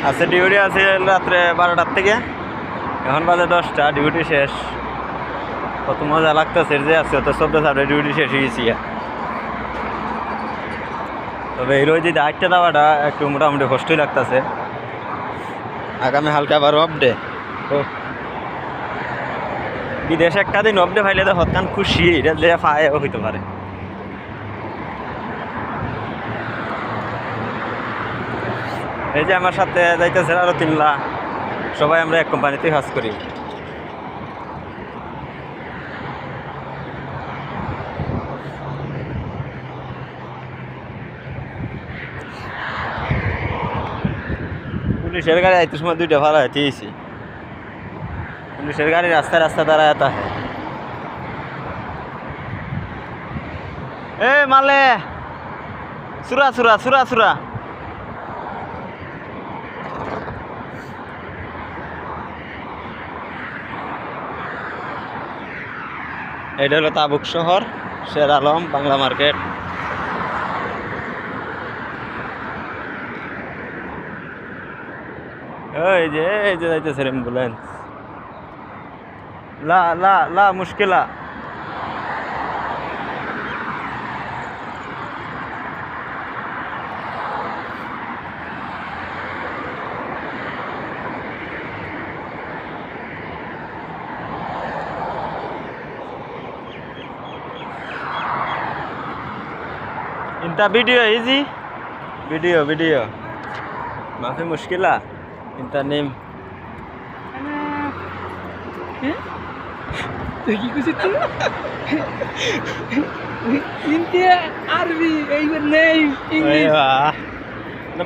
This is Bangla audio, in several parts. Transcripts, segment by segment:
আছে ডিউটি আছে রাত্রে 12টার থেকে, এখন বাজে 10টা, ডিউটি শেষ। কত মজা লাগতেছে যে আছে তো সব সাথে ডিউটি শেষ হয়ে গেছি। তবে এই রোজ যদি আটটা দেওয়াটা একটু মোটামুটি কষ্টই লাগতেছে। আগামী হালকা আবার অফ ডে, তো বিদেশে একটা দিন অফ ডে পাইলে তো হতকান খুশি, এটা যে পায় হইতে পারে। এই যে আমার সাথে যাইতেছে আরো 3 লাখ, সবাই আমরা এক কোম্পানিতে কাজ করি। পুলিশের গাড়ি আইতে সময় 2টা ভাড়া হইতেছি। পুলিশের গাড়ি রাস্তায় দাঁড়ায় তা এ মালে সুরা সুরা সুরা সুরা। এটা হলো তাবুক শহর, শের আলম বাংলা মার্কেট। এই যে যাইতেছে অ্যাম্বুলেন্স। লা লা লা মুশকিলা। इंता वीडियो इजी वीडियो माफी मुश्किला इंता नेम কি কইছিস তুই? ইন্ডিয়া আরবি এইবার নেই ইংলিশ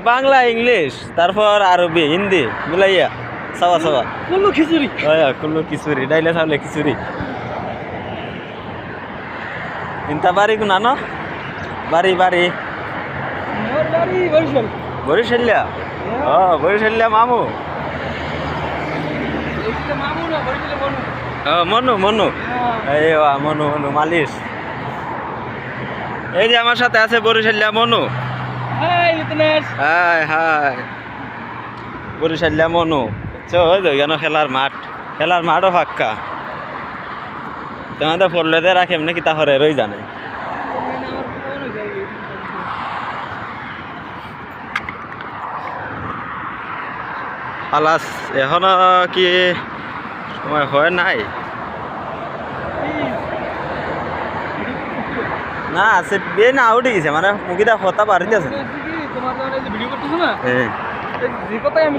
বাংলা ইংলিশ তারপর আরবি হিন্দি মিলাইয়া সাবা সাবা কুল্লু খিচুড়ি। কুল্লু খিচুড়ি ডাইলে চাউলে খিচুড়ি। ইন্তা বাড়ি কোনা ন বাড়ি মোর বাড়ি বরিশাল। বরিশালিয়া? ও বরিশালিয়া মামু। এইটা মামু না, বরিশালে বনু। ও মনু এই মনু মালিশ। এই যে আমার সাথে আছে বরিশালিয়া মনু। হাই লিটনেস। হাই বরিশালিয়া মনু। ওই তো কেন খেলার মাঠও ফাঁকা। তোমাদের ফরলেতে রাখে এমনি কি তাহলে রই জানে। আলাস এখনো কি সময় হয় নাই? না আছে বিয়ে না উঠে গেছে, মানে মুখিটা কথা পারি আছে। তোমার ভিডিও করতেছ না? হ্যাঁ, যে কথাই আমি